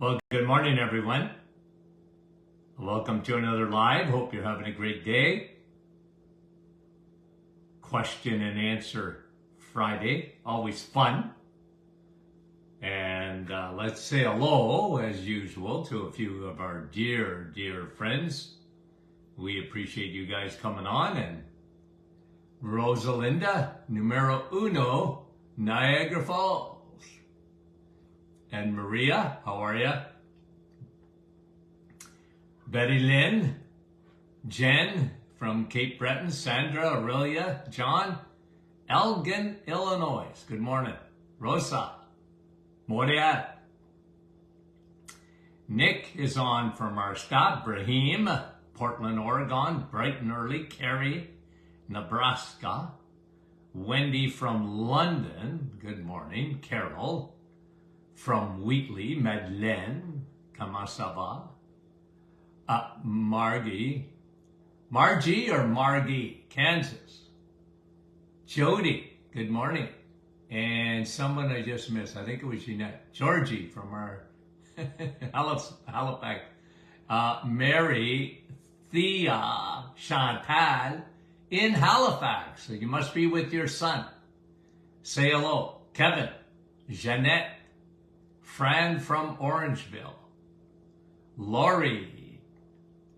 Well, good morning, everyone. Welcome to another live. Hope you're having a great day. Question and answer Friday, always fun. And let's say hello, as usual, to a few of our dear friends. We appreciate you guys coming on. And Rosalinda, numero uno, Niagara Falls. And Maria, how are you? Betty Lynn, Jen from Cape Breton, Sandra, Aurelia, John, Elgin, Illinois. Good morning. Rosa, Moriat. Nick is on from our stop. Brahim, Portland, Oregon. Bright and early. Carrie, Nebraska. Wendy from London. Good morning. Carol from Wheatley. Madeleine, comment ça va? Margie or Margie, Kansas. Jody, good morning. And someone I just missed, I think it was Jeanette. Georgie from our Halifax. Mary, Thea, Chantal in Halifax. So you must be with your son. Say hello. Kevin, Jeanette, Fran from Orangeville. Lori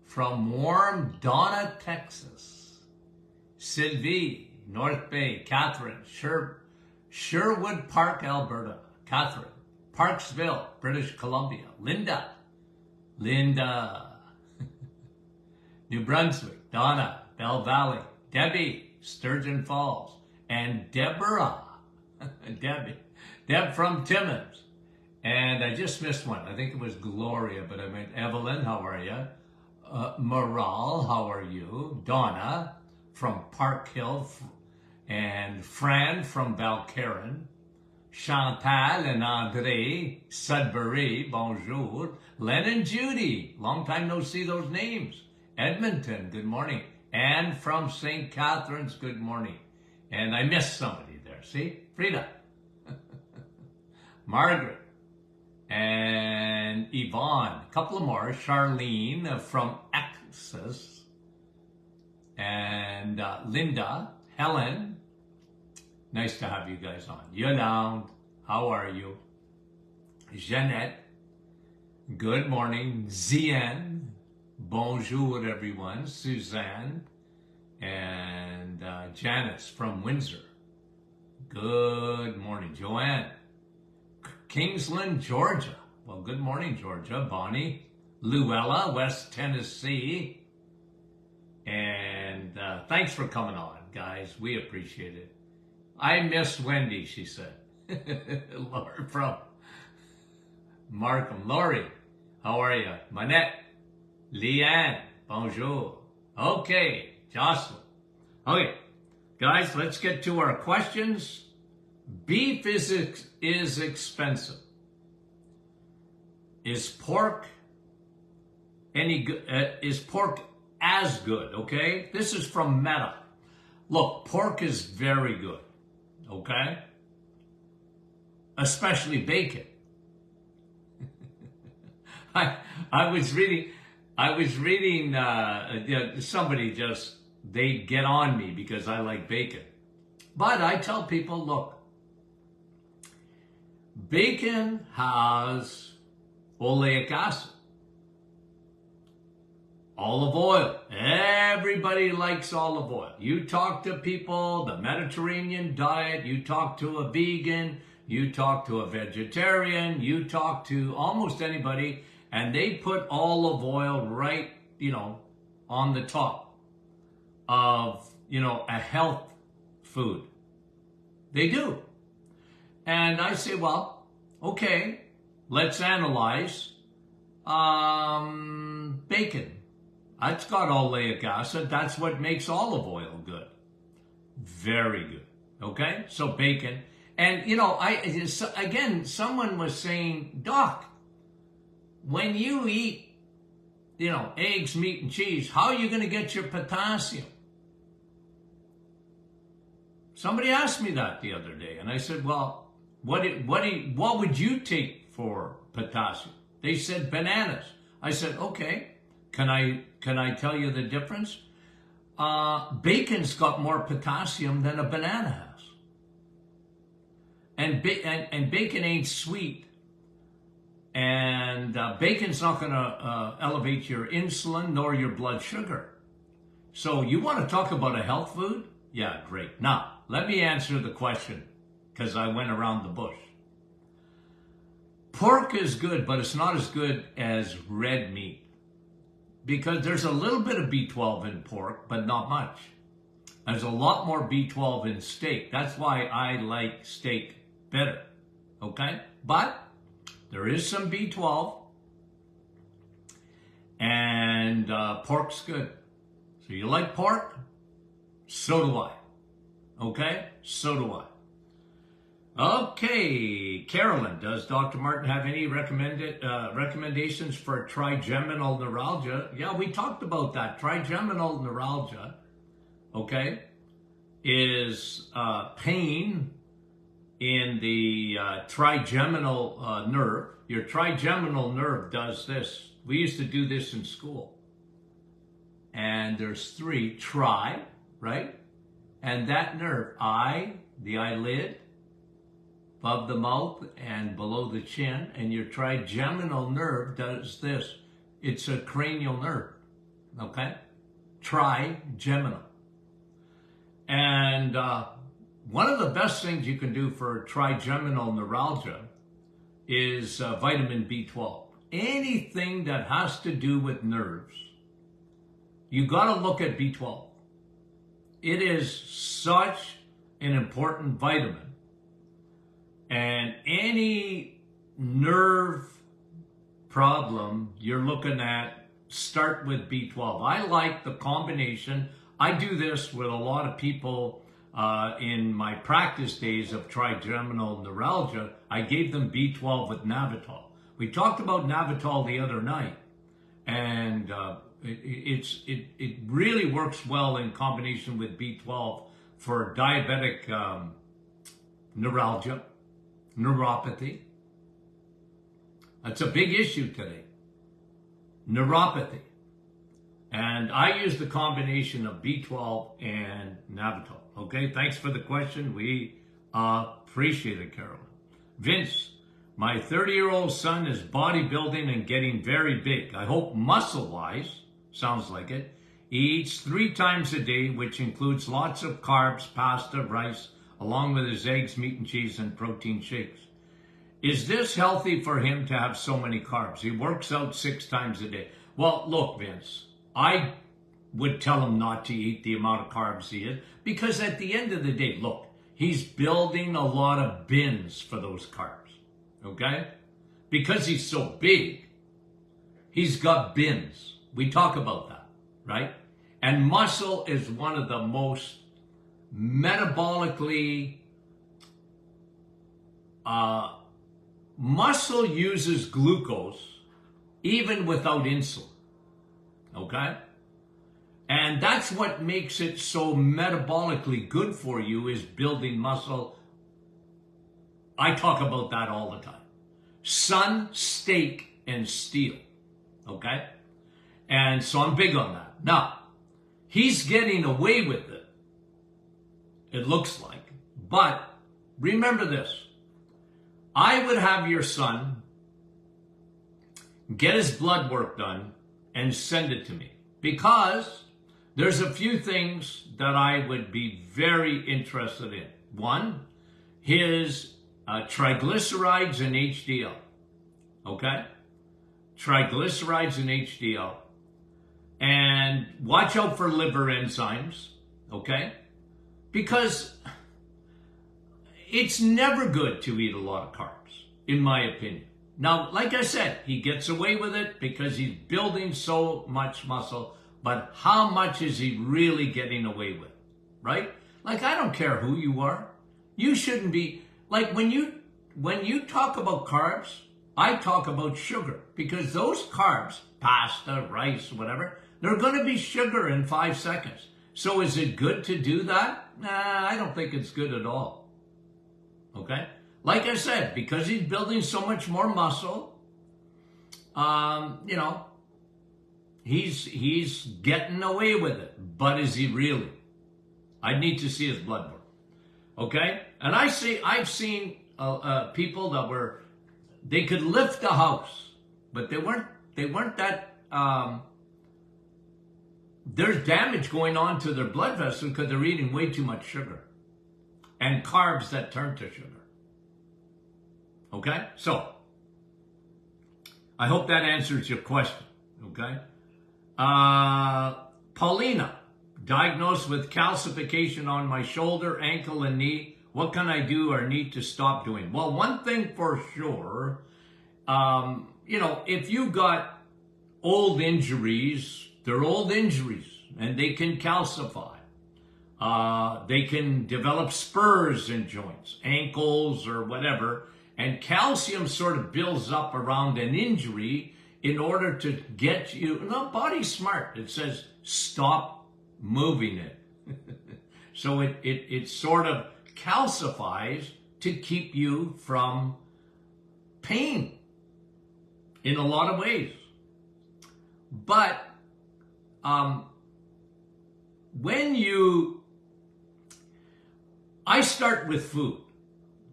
from warm Donna, Texas. Sylvie, North Bay. Catherine, Sherwood Park, Alberta. Catherine, Parksville, British Columbia. Linda, New Brunswick. Donna, Bell Valley. Debbie, Sturgeon Falls. And Deborah, Deb from Timmins. And I just missed one. I think it was Gloria, but I meant Evelyn, how are you? Moral, how are you? Donna from Park Hill, and Fran from Balcarron. Chantal and Andre, Sudbury, bonjour. Len and Judy, long time no see those names. Edmonton, good morning. Anne from St. Catharines, good morning. And I missed somebody there, see? Frida. Margaret. And Yvonne, a couple of more. Charlene from Texas. And Linda, Helen. Nice to have you guys on. Yolande, how are you? Jeanette, good morning. Zian, bonjour everyone. Suzanne and Janice from Windsor. Good morning. Joanne. Kingsland, Georgia. Well, good morning, Georgia. Bonnie, Luella, West Tennessee. And thanks for coming on, guys. We appreciate it. I miss Wendy, she said. Laura from Markham. Lori, how are you? Manette, Leanne, bonjour. Okay, Jocelyn. Okay, guys, let's get to our questions. Beef is expensive. Is pork any good? Is pork as good? Okay, this is from Meta. Look, pork is very good. Okay, especially bacon. I was reading. Somebody just they get on me because I like bacon, but I tell people, look. Bacon has oleic acid, olive oil. Everybody likes olive oil. You talk to people, the Mediterranean diet, you talk to a vegan, you talk to a vegetarian, you talk to almost anybody, and they put olive oil right, on the top of, a health food. They do. And I say, well, okay, let's analyze bacon. That's got oleic acid. That's what makes olive oil good. Very good. Okay, so bacon. And, again, someone was saying, Doc, when you eat, eggs, meat, and cheese, how are you going to get your potassium? Somebody asked me that the other day, and I said, well, what would you take for potassium? They said bananas. I said, okay, can I tell you the difference? Bacon's got more potassium than a banana has. And bacon ain't sweet. And bacon's not going to elevate your insulin nor your blood sugar. So you want to talk about a health food? Yeah, great. Now, let me answer the question, because I went around the bush. Pork is good, but it's not as good as red meat, because there's a little bit of B12 in pork, but not much. There's a lot more B12 in steak. That's why I like steak better, okay? But there is some B12, and pork's good. So you like pork? So do I. Okay? So do I. Okay, Carolyn, does Dr. Martin have any recommendations for trigeminal neuralgia? Yeah, we talked about that. Trigeminal neuralgia, okay, is pain in the trigeminal nerve. Your trigeminal nerve does this. We used to do this in school. And there's three, right? And that nerve, the eyelid, above the mouth and below the chin, and your trigeminal nerve does this. It's a cranial nerve, okay? Trigeminal. And one of the best things you can do for trigeminal neuralgia is vitamin B12. Anything that has to do with nerves, you got to look at B12. It is such an important vitamin. And any nerve problem you're looking at, start with B12. I like the combination. I do this with a lot of people in my practice days of trigeminal neuralgia. I gave them B12 with Navitol. We talked about Navitol the other night, and it really works well in combination with B12 for diabetic neuralgia, neuropathy. That's a big issue today. Neuropathy. And I use the combination of B12 and Navitol. Okay, thanks for the question. We appreciate it, Carolyn. Vince, my 30-year-old son is bodybuilding and getting very big. I hope muscle-wise, sounds like it. He eats 3 times a day, which includes lots of carbs, pasta, rice, along with his eggs, meat and cheese, and protein shakes. Is this healthy for him to have so many carbs? He works out 6 times a day. Well, look, Vince, I would tell him not to eat the amount of carbs he is, because at the end of the day, look, he's building a lot of bins for those carbs, okay? Because he's so big, he's got bins. We talk about that, right? And muscle is one of the most metabolically, muscle uses glucose even without insulin, okay? And that's what makes it so metabolically good for you, is building muscle. I talk about that all the time. Sun, steak, and steel, okay? And so I'm big on that. Now, he's getting away with it, it looks like. But remember this. I would have your son get his blood work done and send it to me, because there's a few things that I would be very interested in. One, his triglycerides and HDL, okay? Triglycerides and HDL. And watch out for liver enzymes, okay? Because it's never good to eat a lot of carbs, in my opinion. Now, like I said, he gets away with it because he's building so much muscle, but how much is he really getting away with, right? Like, I don't care who you are. You shouldn't be, like, when you talk about carbs, I talk about sugar, because those carbs, pasta, rice, whatever, they're going to be sugar in 5 seconds. So is it good to do that? Nah, I don't think it's good at all. Okay? Like I said, because he's building so much more muscle, you know, he's getting away with it. But is he really? I need to see his blood work. Okay? And I've seen people that they could lift a house, but they weren't that, there's damage going on to their blood vessels because they're eating way too much sugar and carbs that turn to sugar. Okay? So, I hope that answers your question. Okay? Paulina, diagnosed with calcification on my shoulder, ankle, and knee. What can I do or need to stop doing? Well, one thing for sure, you know, if you got old injuries, they're old injuries and they can calcify. They can develop spurs in joints, ankles or whatever. And calcium sort of builds up around an injury in order to get you, no, body's smart. It says, stop moving it. So it sort of calcifies to keep you from pain in a lot of ways. But I start with food,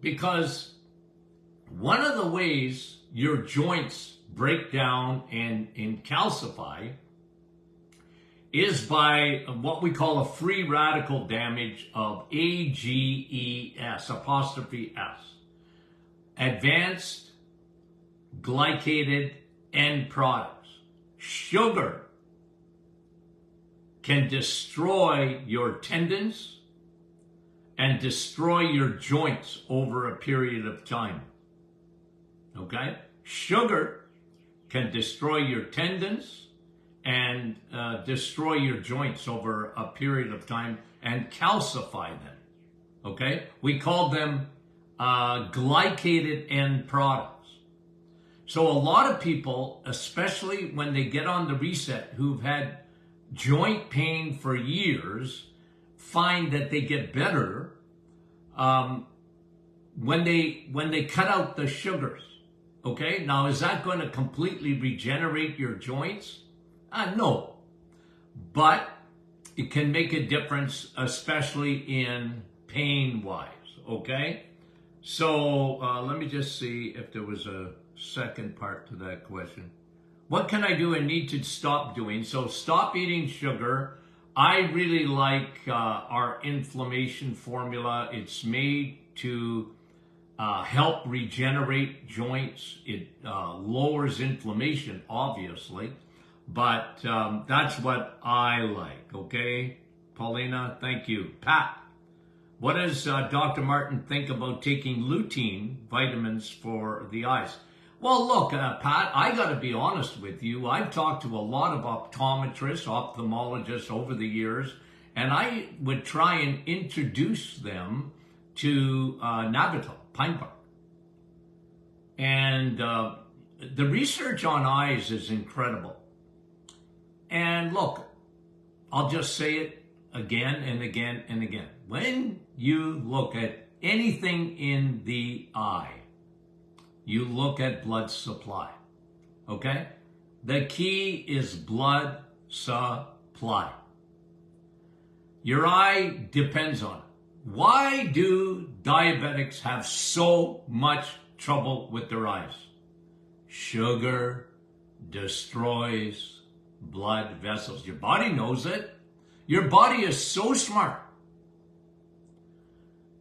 because one of the ways your joints break down and calcify is by what we call a free radical damage of AGES, apostrophe S, advanced glycated end products. Sugar can destroy your tendons and destroy your joints over a period of time. Okay? Sugar can destroy your tendons and destroy your joints over a period of time and calcify them. Okay? We call them glycated end products. So a lot of people, especially when they get on the reset, who've had joint pain for years, find that they get better when they cut out the sugars. Okay, now is that going to completely regenerate your joints? No, but it can make a difference, especially in pain-wise. Okay, so let me just see if there was a second part to that question. What can I do and need to stop doing? So stop eating sugar. I really like our inflammation formula. It's made to help regenerate joints. It lowers inflammation, obviously, but that's what I like. Okay, Paulina, thank you. Pat, what does Dr. Martin think about taking lutein vitamins for the eyes? Well, look, Pat, I got to be honest with you. I've talked to a lot of optometrists, ophthalmologists over the years, and I would try and introduce them to Navital, pine bark. And the research on eyes is incredible. And look, I'll just say it again and again and again. When you look at anything in the eye, you look at blood supply, okay? The key is blood supply. Your eye depends on it. Why do diabetics have so much trouble with their eyes? Sugar destroys blood vessels. Your body knows it. Your body is so smart.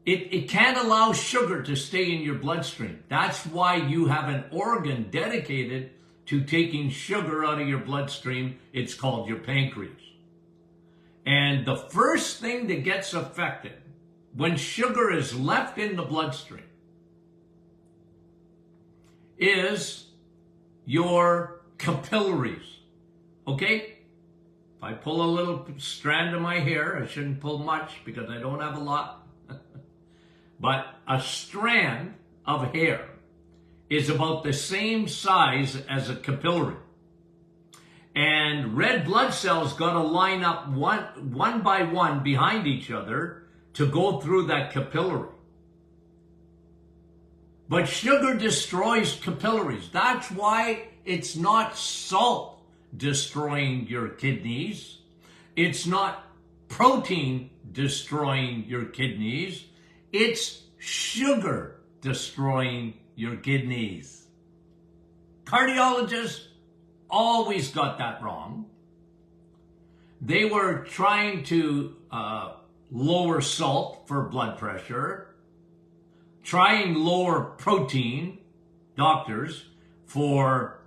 It can't allow sugar to stay in your bloodstream. That's why you have an organ dedicated to taking sugar out of your bloodstream. It's called your pancreas. And the first thing that gets affected when sugar is left in the bloodstream is your capillaries. Okay? If I pull a little strand of my hair, I shouldn't pull much because I don't have a lot. But a strand of hair is about the same size as a capillary. And red blood cells got to line up one by one behind each other to go through that capillary. But sugar destroys capillaries. That's why It's not salt destroying your kidneys. It's not protein destroying your kidneys. It's sugar destroying your kidneys. Cardiologists always got that wrong. They were trying to lower salt for blood pressure, trying lower protein, doctors, for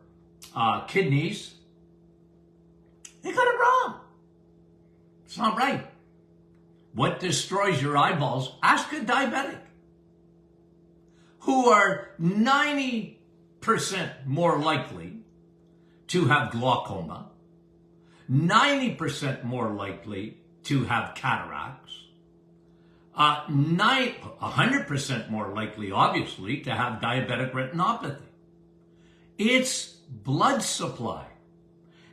kidneys. They got it wrong. It's not right. What destroys your eyeballs? Ask a diabetic, who are 90% more likely to have glaucoma, 90% more likely to have cataracts, 100% more likely, obviously, to have diabetic retinopathy. It's blood supply.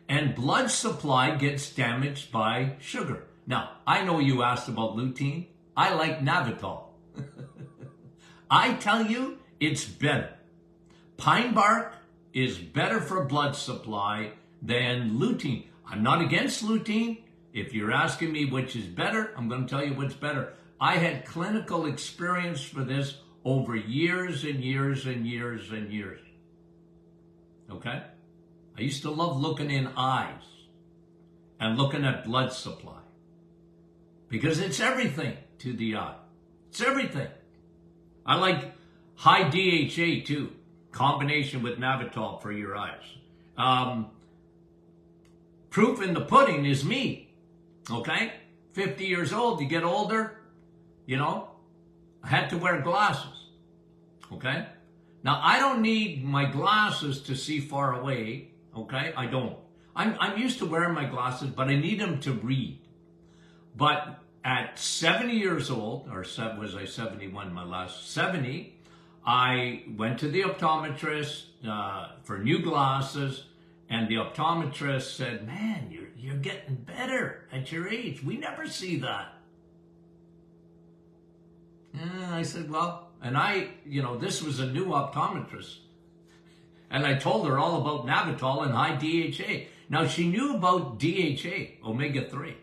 And blood supply gets damaged by sugar. Now, I know you asked about lutein. I like Navitol. I tell you, it's better. Pine bark is better for blood supply than lutein. I'm not against lutein. If you're asking me which is better, I'm going to tell you what's better. I had clinical experience for this over years and years and years and years. Okay? I used to love looking in eyes and looking at blood supply, because it's everything to the eye. It's everything. I like high DHA too, combination with Navitol for your eyes. Proof in the pudding is me, okay? 50 years old, you get older, you know, I had to wear glasses, okay? Now, I don't need my glasses to see far away, okay? I don't. I'm used to wearing my glasses, but I need them to read. But at 70 years old, or was I 71, my last 70, I went to the optometrist for new glasses, and the optometrist said, man, you're getting better at your age. We never see that. And I said, well, and this was a new optometrist. And I told her all about Navitol and high DHA. Now, she knew about DHA, omega-3.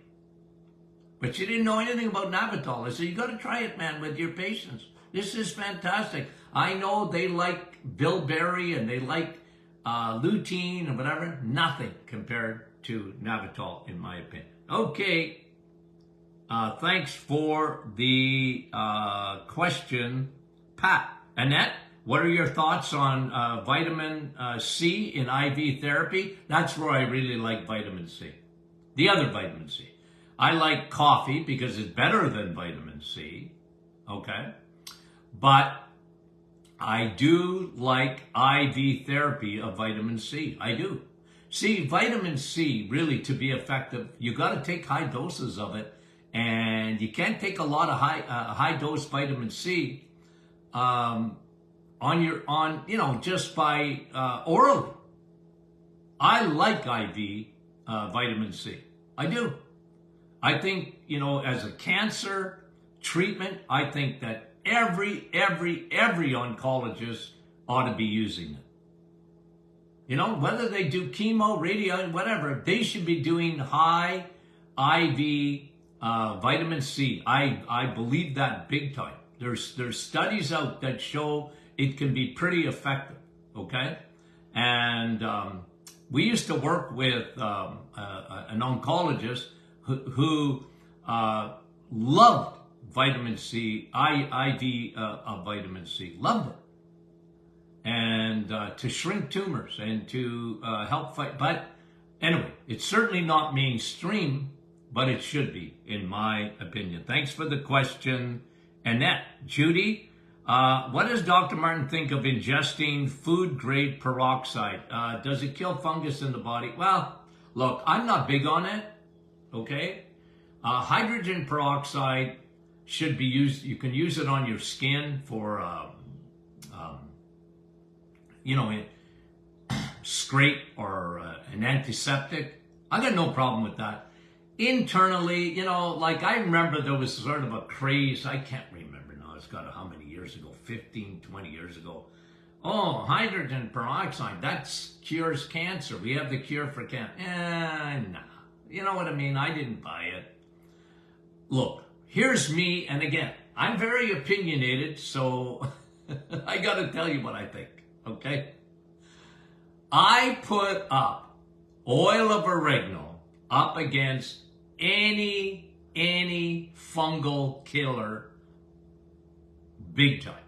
But she didn't know anything about Navitol. I said, you got to try it, man, with your patients. This is fantastic. I know they like bilberry and they like lutein and whatever. Nothing compared to Navitol, in my opinion. Okay. Thanks for the question, Pat. Annette, what are your thoughts on vitamin C in IV therapy? That's where I really like vitamin C. The other vitamin C. I like coffee because it's better than vitamin C, okay? But I do like IV therapy of vitamin C. I do. See, vitamin C, really, to be effective, you got to take high doses of it, and you can't take a lot of high dose vitamin C just by orally. I like IV vitamin C. I do. I think, as a cancer treatment, I think that every oncologist ought to be using it. Whether they do chemo, radio, whatever, they should be doing high IV vitamin C. I believe that big time. There's studies out that show it can be pretty effective, okay? And we used to work with an oncologist who loved vitamin C, IV of vitamin C, loved it. And to shrink tumors and to help fight. But anyway, it's certainly not mainstream, but it should be, in my opinion. Thanks for the question, Annette. Judy, what does Dr. Martin think of ingesting food-grade peroxide? Does it kill fungus in the body? Well, look, I'm not big on it, okay? Hydrogen peroxide should be used. You can use it on your skin for, scrape or an antiseptic. I got no problem with that. Internally, I remember there was sort of a craze. I can't remember now. It's got how many years ago? 15, 20 years ago. Oh, hydrogen peroxide, that cures cancer. We have the cure for cancer. Nah. You know what I mean? I didn't buy it. Look, here's me, and again, I'm very opinionated, so I got to tell you what I think, okay? I put up oil of oregano up against any fungal killer big time,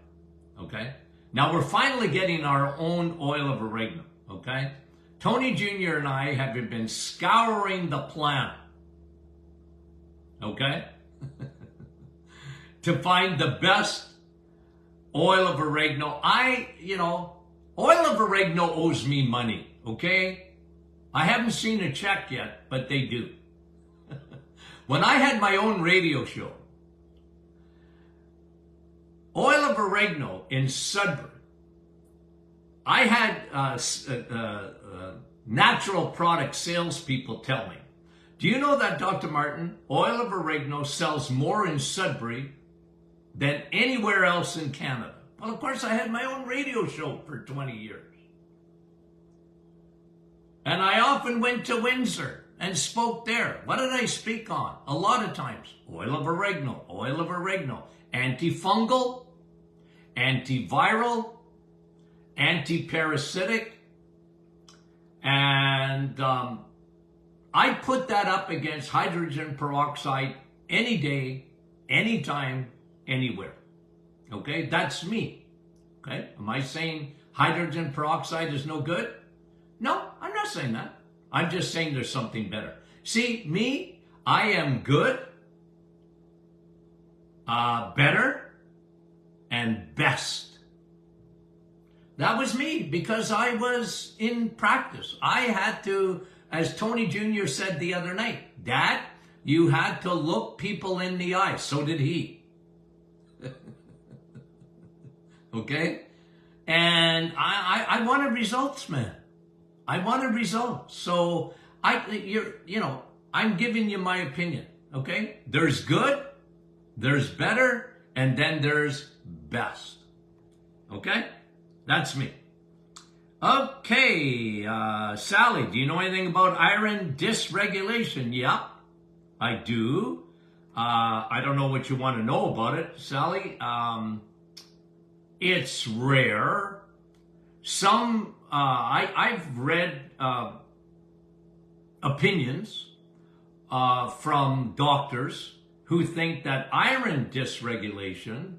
okay? Now we're finally getting our own oil of oregano, okay? Tony Jr. and I have been scouring the planet, okay? To find the best oil of oregano. Oil of oregano owes me money, okay? I haven't seen a check yet, but they do. When I had my own radio show, oil of oregano in Sudbury, I had natural product salespeople tell me, do you know that, Dr. Martin, oil of oregano sells more in Sudbury than anywhere else in Canada? Well, of course, I had my own radio show for 20 years. And I often went to Windsor and spoke there. What did I speak on? A lot of times, oil of oregano, antifungal, antiviral, anti-parasitic, and I put that up against hydrogen peroxide any day, anytime, anywhere. Okay, that's me. Okay, am I saying hydrogen peroxide is no good? No, I'm not saying that. I'm just saying there's something better. See, me, I am good, better, and best. That was me because I was in practice. I had to, as Tony Jr. said the other night, Dad, you had to look people in the eye. So did he. Okay? And I wanted results, man. I wanted results. So I'm giving you my opinion. Okay? There's good, there's better, and then there's best. Okay? That's me. Okay, Sally, do you know anything about iron dysregulation? Yeah, I do. I don't know what you want to know about it, Sally. It's rare. I've read opinions from doctors who think that iron dysregulation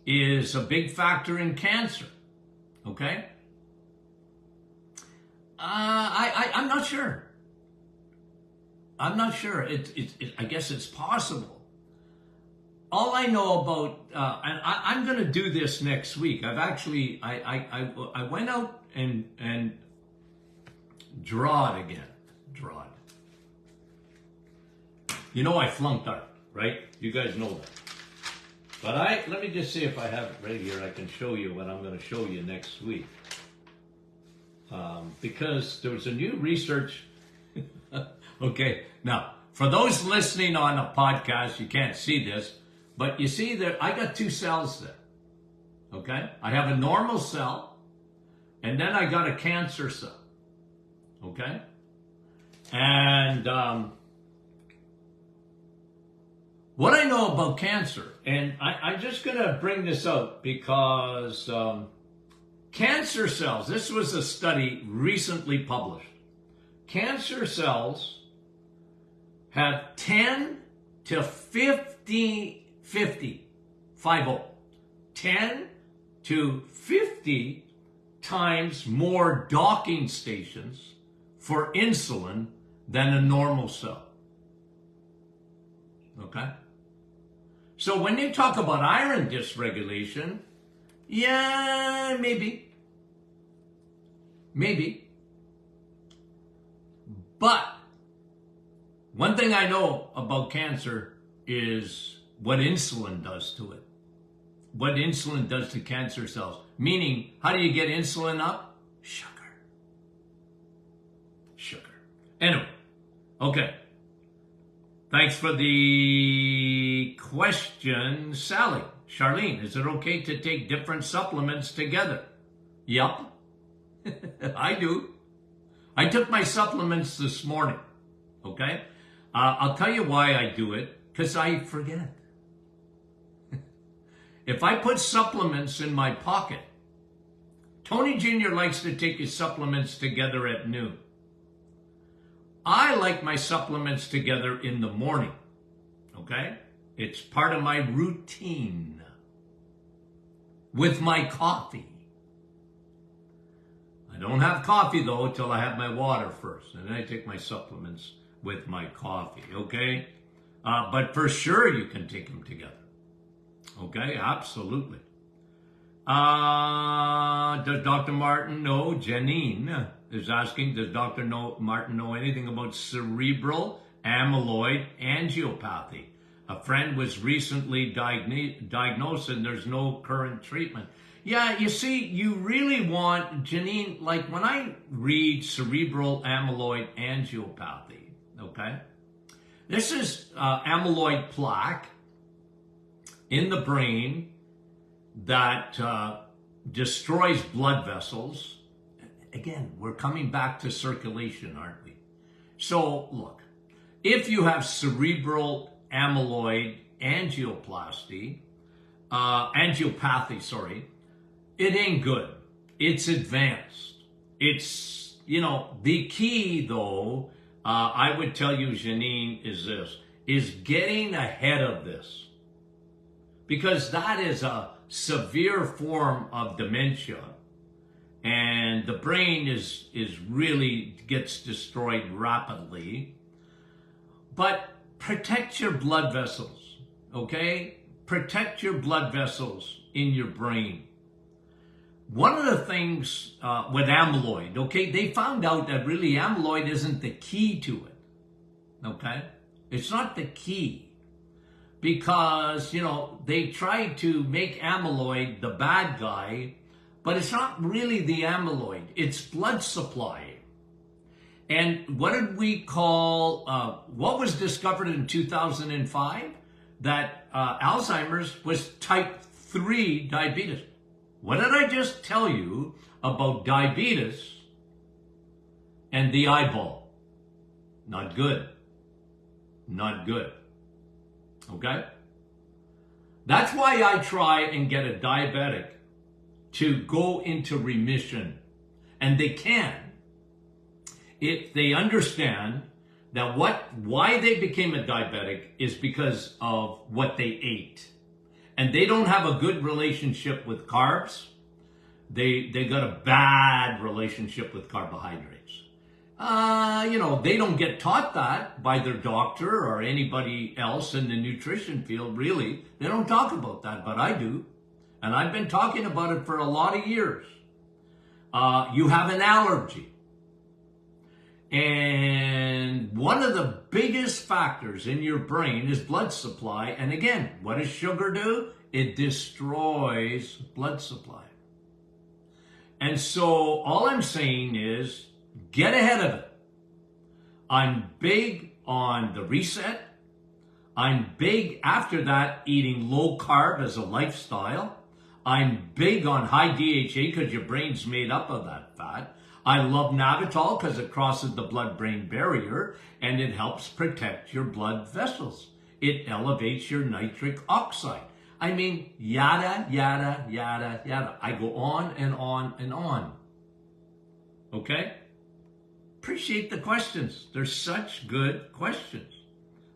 is a big factor in cancer. Okay? I'm not sure. I'm not sure. I guess it's possible. All I know about, and I'm going to do this next week. I've actually, I went out and drawed again. Drawed. You know I flunked art, right? You guys know that. But let me just see if I have it right here. I can show you what I'm going to show you next week. Because there was a new research. Okay, now, for those listening on a podcast, you can't see this, but you see that I got two cells there. Okay? I have a normal cell, and then I got a cancer cell. Okay? And what I know about cancer, and I'm just going to bring this out because cancer cells, this was a study recently published. Cancer cells have 10 to 50, 10 to 50 times more docking stations for insulin than a normal cell. Okay? So when you talk about iron dysregulation, yeah, maybe. But one thing I know about cancer is what insulin does to it. What insulin does to cancer cells. Meaning, how do you get insulin up? Sugar. Anyway, okay. Thanks for the question, Sally. Charlene, is it okay to take different supplements together? Yup, I do. I took my supplements this morning, okay? I'll tell you why I do it, because I forget. If I put supplements in my pocket, Tony Jr. likes to take his supplements together at noon. I like my supplements together in the morning, okay? It's part of my routine with my coffee. I don't have coffee though until I have my water first, and then I take my supplements with my coffee, okay? But for sure you can take them together, okay? Absolutely. Does Dr. Martin know? Janine is asking, does Dr. Martin know anything about cerebral amyloid angiopathy? A friend was recently diagnosed and there's no current treatment. Yeah, you see, you really want, Janine, like when I read cerebral amyloid angiopathy, okay? This is amyloid plaque in the brain that destroys blood vessels. Again, we're coming back to circulation, aren't we? So, look, if you have cerebral amyloid angiopathy, it ain't good. It's advanced. It's, the key though, I would tell you, Janine, is this, is getting ahead of this. Because that is a severe form of dementia. And the brain is really gets destroyed rapidly. But protect your blood vessels, okay? Protect your blood vessels in your brain. One of the things with amyloid, okay, they found out that really amyloid isn't the key to it, okay? It's not the key. Because, they tried to make amyloid the bad guy, but it's not really the amyloid, it's blood supply. And what did we call, what was discovered in 2005? That Alzheimer's was type 3 diabetes. What did I just tell you about diabetes and the eyeball? Not good. Not good. Okay? That's why I try and get a diabetic to go into remission. And they can, if they understand that why they became a diabetic is because of what they ate. And they don't have a good relationship with carbs. They got a bad relationship with carbohydrates. They don't get taught that by their doctor or anybody else in the nutrition field, really. They don't talk about that, but I do. And I've been talking about it for a lot of years. You have an allergy. And one of the biggest factors in your brain is blood supply. And again, what does sugar do? It destroys blood supply. And so all I'm saying is get ahead of it. I'm big on the reset. I'm big after that eating low carb as a lifestyle. I'm big on high DHA because your brain's made up of that fat. I love Navital because it crosses the blood-brain barrier and it helps protect your blood vessels. It elevates your nitric oxide. I mean, yada, yada, yada, yada. I go on and on and on. Okay? Appreciate the questions. They're such good questions.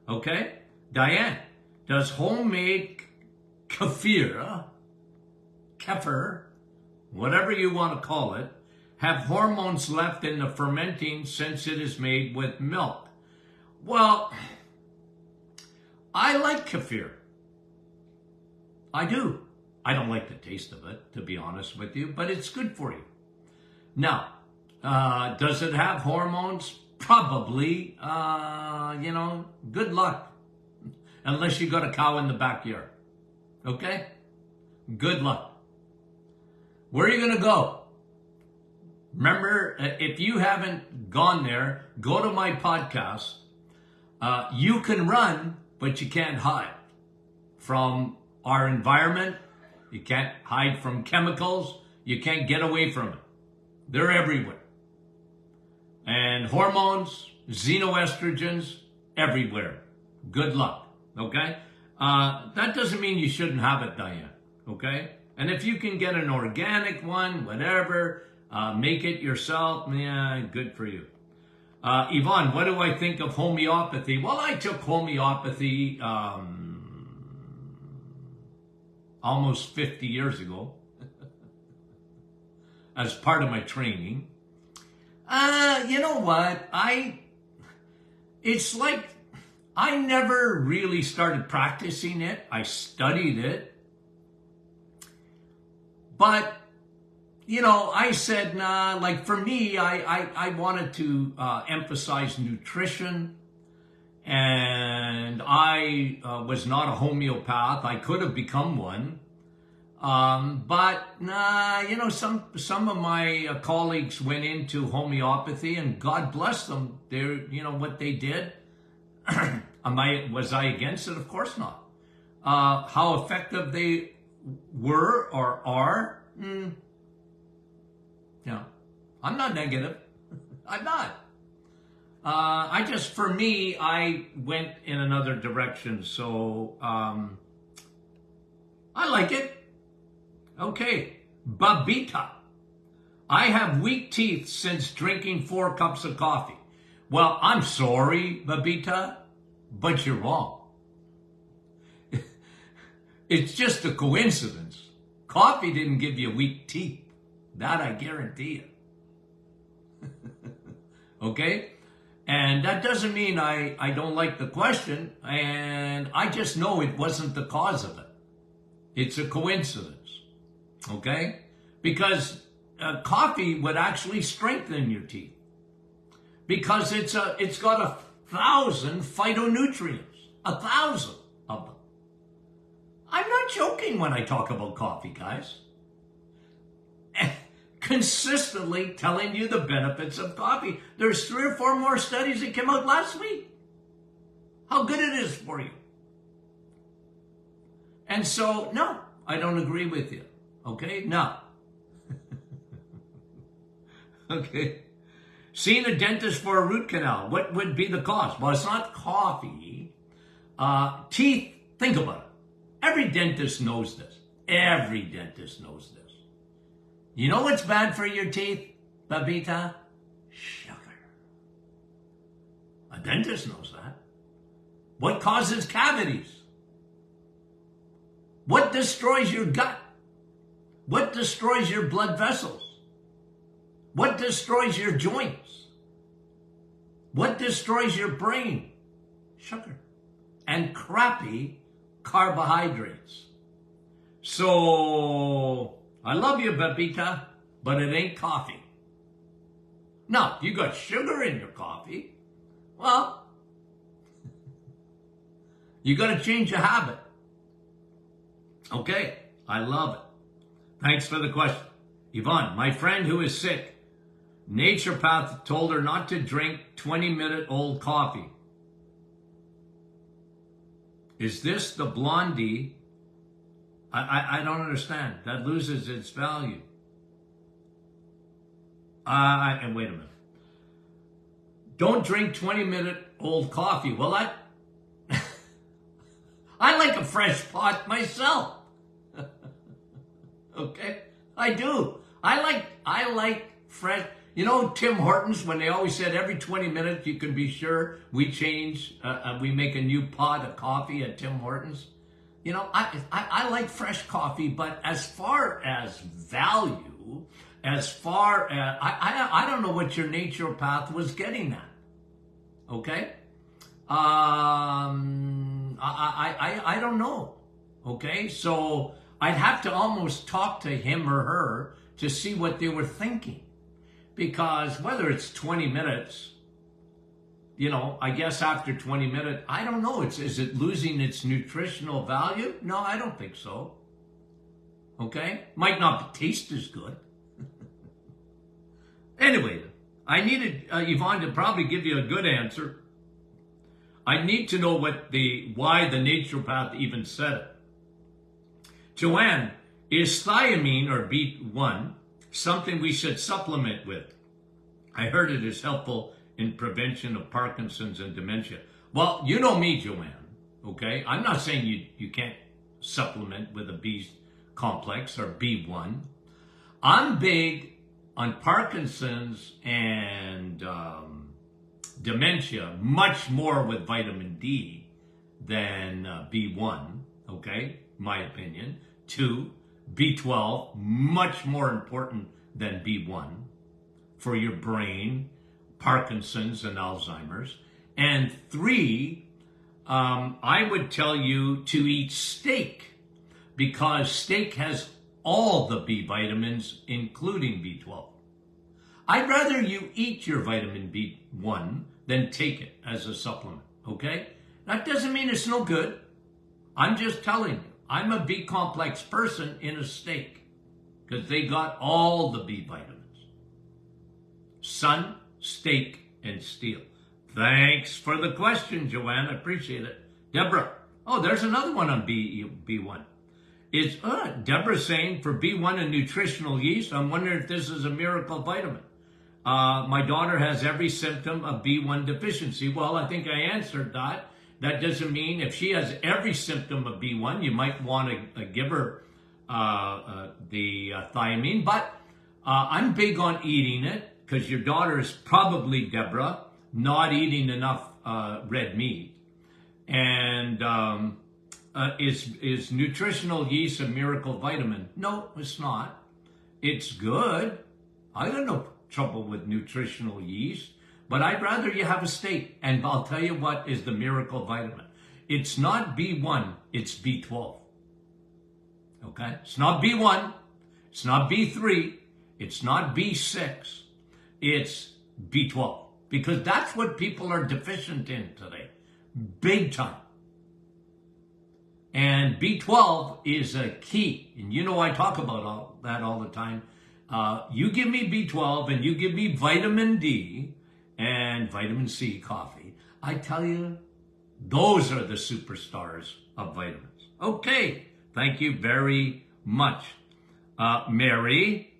Okay? Diane, does homemade kefir, whatever you want to call it, have hormones left in the fermenting since it is made with milk? Well, I like kefir. I do. I don't like the taste of it, to be honest with you, but it's good for you. Now, does it have hormones? Probably. Good luck. Unless you got a cow in the backyard. Okay? Good luck. Where are you going to go? Remember, if you haven't gone there, go to my podcast. You can run, but you can't hide from our environment. You can't hide from chemicals. You can't get away from it. They're everywhere. And hormones, xenoestrogens, everywhere. Good luck, okay? That doesn't mean you shouldn't have it, Diane, okay? And if you can get an organic one, whatever, make it yourself, yeah, good for you. Yvonne, what do I think of homeopathy? Well, I took homeopathy almost 50 years ago as part of my training. You know what? It's like I never really started practicing it. I studied it. But, you know, I said, nah, like for me, I wanted to emphasize nutrition. And I was not a homeopath. I could have become one. But nah, you know, some of my colleagues went into homeopathy, and God bless them. They're, you know, what they did. Was I against it? Of course not. How effective they were or are, yeah, I'm not negative. I'm not. I just, for me, I went in another direction. So I like it. Okay, Babita. I have weak teeth since drinking 4 cups of coffee. Well, I'm sorry, Babita, but you're wrong. It's just a coincidence. Coffee didn't give you weak teeth. That I guarantee you. Okay? And that doesn't mean I don't like the question, and I just know it wasn't the cause of it. It's a coincidence. Okay? Because coffee would actually strengthen your teeth. Because it's got 1,000 phytonutrients. 1,000 of them. I'm not joking when I talk about coffee, guys. Consistently telling you the benefits of coffee. There's 3 or 4 more studies that came out last week. How good it is for you. And so, no, I don't agree with you. Okay? No. Okay. Seeing a dentist for a root canal, what would be the cost? Well, it's not coffee. Teeth, think about it. Every dentist knows this. Every dentist knows this. You know what's bad for your teeth, Babita? Sugar. A dentist knows that. What causes cavities? What destroys your gut? What destroys your blood vessels? What destroys your joints? What destroys your brain? Sugar. And crappy carbohydrates. So, I love you, Babita, but it ain't coffee. Now, you got sugar in your coffee. Well, you got to change your habit. Okay, I love it. Thanks for the question. Yvonne, my friend who is sick, naturopath told her not to drink 20-minute-old coffee. Is this the blondie? I don't understand. That loses its value. And wait a minute. Don't drink 20-minute-old coffee. Well, I like a fresh pot myself. Okay? I do. I like fresh. You know, Tim Hortons, when they always said every 20 minutes you can be sure we change, we make a new pot of coffee at Tim Hortons. You know, I like fresh coffee, but as far as value, as far as, I don't know what your naturopath was getting at. Okay? I don't know. Okay? So I'd have to almost talk to him or her to see what they were thinking. Because whether it's 20 minutes, you know, I guess after 20 minutes, I don't know. Is it losing its nutritional value? No, I don't think so. Okay? Might not taste as good. Anyway, I needed Yvonne to probably give you a good answer. I need to know why the naturopath even said it. Joanne, Is thiamine, or B1, something we should supplement with? I heard it is helpful in prevention of Parkinson's and dementia. Well, you know me, Joanne, okay? I'm not saying you can't supplement with a B complex or B1. I'm big on Parkinson's and dementia, much more with vitamin D than B1, okay? My opinion. 2, B12, much more important than B1 for your brain, Parkinson's and Alzheimer's. And 3, I would tell you to eat steak, because steak has all the B vitamins, including B12. I'd rather you eat your vitamin B1 than take it as a supplement, okay? That doesn't mean it's no good. I'm just telling you, I'm a B complex person in a steak because they got all the B vitamins. Sun, steak, and steel. Thanks for the question, Joanne. I appreciate it. Deborah. Oh, there's another one on B1. Is Deborah saying for B1 and nutritional yeast, I'm wondering if this is a miracle vitamin. My daughter has every symptom of B1 deficiency. Well, I think I answered that. That doesn't mean if she has every symptom of B1, you might want to give her the thiamine. But I'm big on eating it, because your daughter is probably, Deborah, not eating enough red meat. And is nutritional yeast a miracle vitamin? No, it's not. It's good. I got no trouble with nutritional yeast, but I'd rather you have a steak. And I'll tell you what is the miracle vitamin. It's not B1, it's B12. Okay? It's not B1, it's not B3, it's not B6, it's B12. Because that's what people are deficient in today. Big time. And B12 is a key. And you know I talk about that all the time. You give me B12 and you give me vitamin D and vitamin C coffee. I tell you, those are the superstars of vitamins. Okay, thank you very much. Mary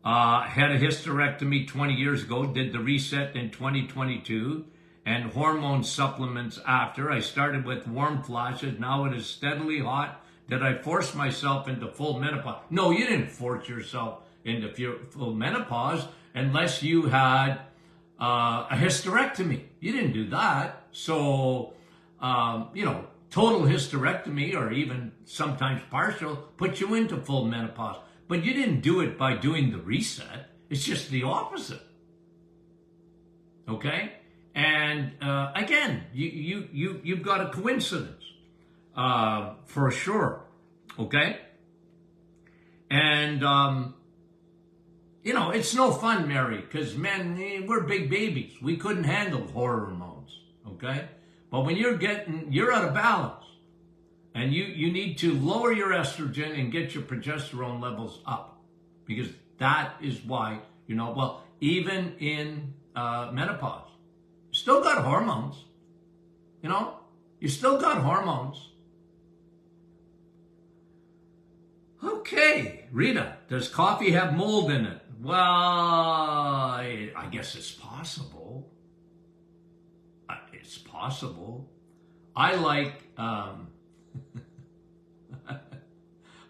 had a hysterectomy 20 years ago, did the reset in 2022, and hormone supplements after. I started with warm flashes. Now it is steadily hot. Did I force myself into full menopause? No, you didn't force yourself into full menopause unless you had a hysterectomy. You didn't do that. So, total hysterectomy or even sometimes partial puts you into full menopause. But you didn't do it by doing the reset. It's just the opposite. Okay? And again, you've got a coincidence for sure. Okay? And it's no fun, Mary, because men, we're big babies. We couldn't handle hormones. Okay? But when you're out of balance, and you need to lower your estrogen and get your progesterone levels up, because that is why, even in menopause, you still got hormones. You still got hormones. Okay, Rita, does coffee have mold in it? Well, I guess it's possible. It's possible. I like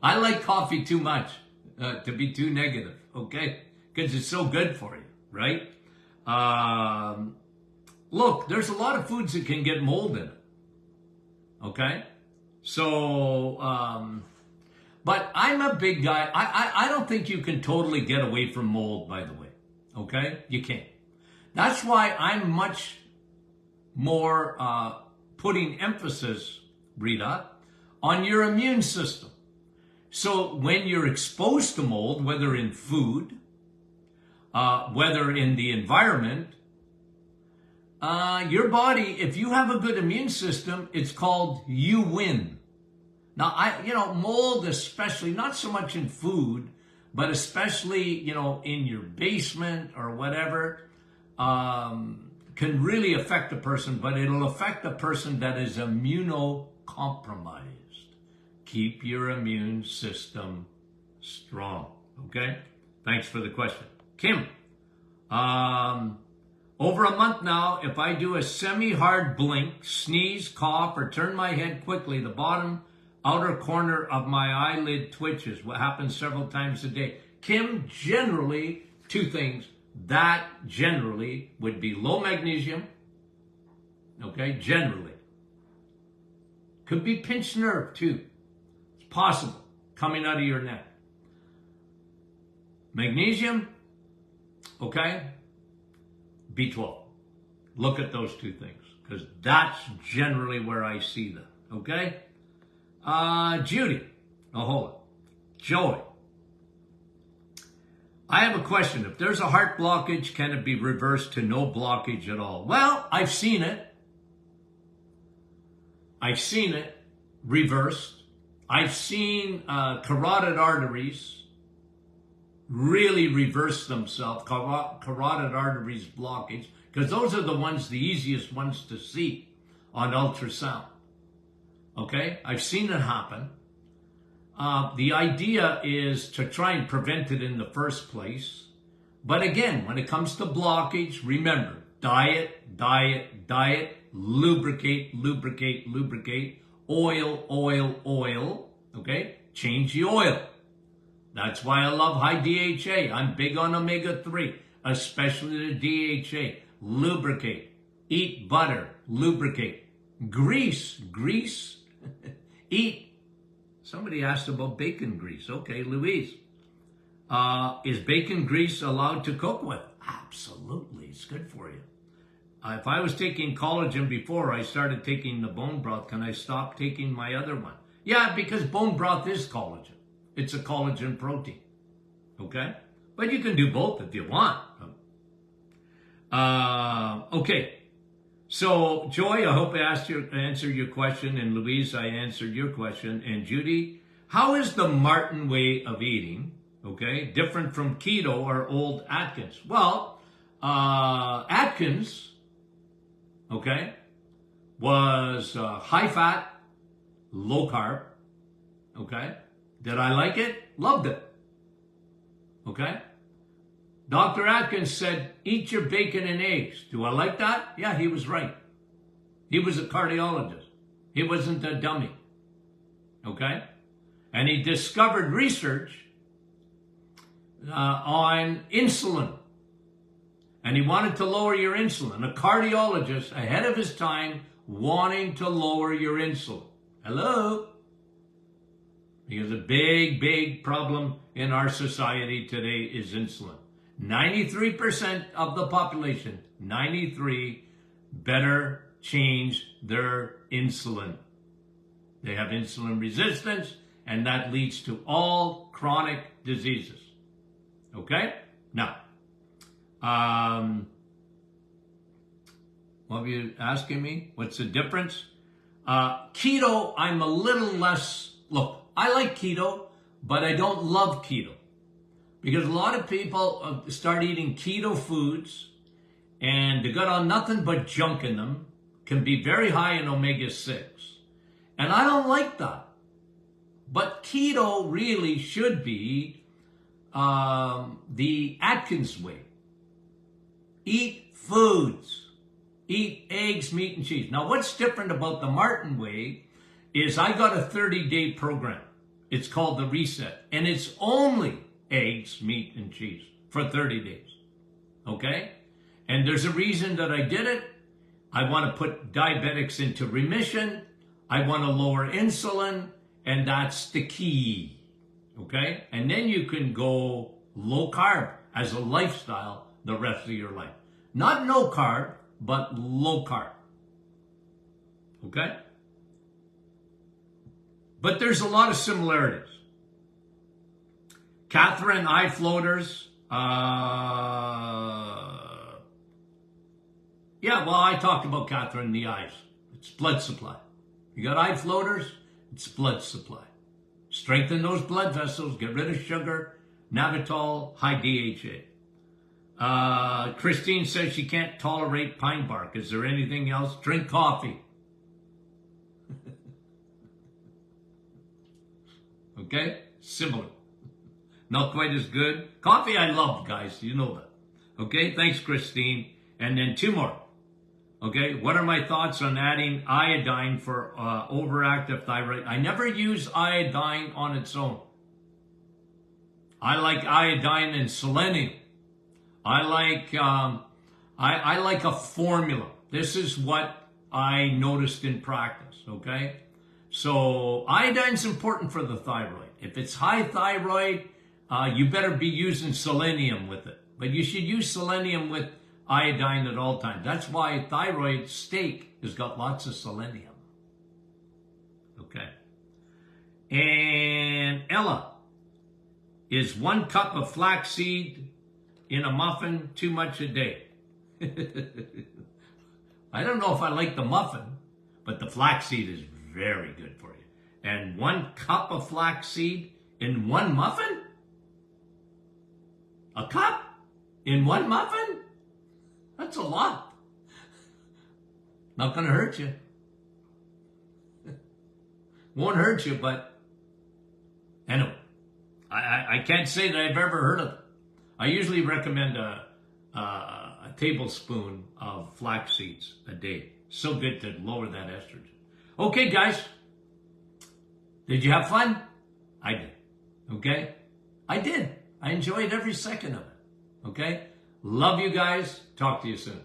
I like coffee too much to be too negative, okay? Because it's so good for you, right? Look, there's a lot of foods that can get mold in it, okay? So, but I'm a big guy. I don't think you can totally get away from mold, by the way, okay? You can't. That's why I'm much more putting emphasis, Rita, on your immune system. So when you're exposed to mold, whether in food, whether in the environment, your body, if you have a good immune system, it's called you win. Now, mold especially, not so much in food, but especially, in your basement or whatever, can really affect a person, but it'll affect a person that is immunocompromised. Keep your immune system strong. Okay? Thanks for the question. Kim, over a month now, if I do a semi-hard blink, sneeze, cough, or turn my head quickly, the bottom outer corner of my eyelid twitches. What happens several times a day. Kim, generally, two things. That generally would be low magnesium. Okay, generally. Could be pinched nerve too. It's possible, coming out of your neck. Magnesium, okay, B12. Look at those two things, because that's generally where I see them, okay? Judy, hold on. Joey, I have a question. If there's a heart blockage, can it be reversed to no blockage at all? Well, I've seen it. I've seen it reversed. I've seen carotid arteries really reverse themselves, carotid arteries blockage, because those are the ones, the easiest ones to see on ultrasound. Okay, I've seen it happen. The idea is to try and prevent it in the first place. But again, when it comes to blockage, remember, diet, diet, diet, lubricate, lubricate, lubricate, oil, oil, oil, okay? Change the oil. That's why I love high DHA. I'm big on omega-3, especially the DHA. Lubricate, eat butter, lubricate. Grease, grease, eat. Somebody asked about bacon grease. Okay, Louise. Is bacon grease allowed to cook with? Absolutely, it's good for you. If I was taking collagen before I started taking the bone broth, can I stop taking my other one? Yeah, because bone broth is collagen. It's a collagen protein, okay? But you can do both if you want. Okay, so Joy, I hope I answered your question, and Louise, I answered your question, and Judy, how is the Martin way of eating, okay, different from keto or old Atkins? Well, Atkins, okay, was high fat, low carb, okay? Did I like it? Loved it. Okay? Dr. Atkins said, eat your bacon and eggs. Do I like that? Yeah, he was right. He was a cardiologist. He wasn't a dummy. Okay? And he discovered research on insulin. And he wanted to lower your insulin. A cardiologist ahead of his time wanting to lower your insulin. Hello? Because a big, big problem in our society today is insulin. 93% of the population, 93, better change their insulin. They have insulin resistance, and that leads to all chronic diseases. Okay? Now, what were you asking me? What's the difference? Keto, I'm a little less, look, I like keto, but I don't love keto. Because a lot of people start eating keto foods and they got on nothing but junk in them, can be very high in omega-6. And I don't like that. But keto really should be the Atkins way. Eat foods. Eat eggs, meat, and cheese. Now, what's different about the Martin way is I got a 30-day program. It's called the Reset. And it's only eggs, meat, and cheese for 30 days. Okay? And there's a reason that I did it. I want to put diabetics into remission. I want to lower insulin. And that's the key. Okay? And then you can go low carb as a lifestyle the rest of your life. Not no carb, but low carb. Okay? But there's a lot of similarities. Catherine, eye floaters. Yeah, well, I talked about Catherine, the eyes. It's blood supply. You got eye floaters, it's blood supply. Strengthen those blood vessels, get rid of sugar, Navitol, high DHA. Christine says she can't tolerate pine bark. Is there anything else? Drink coffee. Okay? Similar. Not quite as good. Coffee I love, guys. You know that. Okay, thanks, Christine. And then 2 more. Okay, what are my thoughts on adding iodine for overactive thyroid? I never use iodine on its own. I like iodine and selenium. I like a formula. This is what I noticed in practice, okay? So iodine's important for the thyroid. If it's high thyroid, you better be using selenium with it. But you should use selenium with iodine at all times. That's why thyroid steak has got lots of selenium. Okay. And Ella, is 1 cup of flaxseed in a muffin too much a day? I don't know if I like the muffin, but the flaxseed is very good for you. And 1 cup of flaxseed in 1 muffin? A cup in 1 muffin? That's a lot. Not going to hurt you. Won't hurt you, but anyway, I can't say that I've ever heard of it. I usually recommend a tablespoon of flax seeds a day. So good to lower that estrogen. Okay, guys. Did you have fun? I did. Okay? I did. I enjoyed every second of it. Okay? Love you guys. Talk to you soon.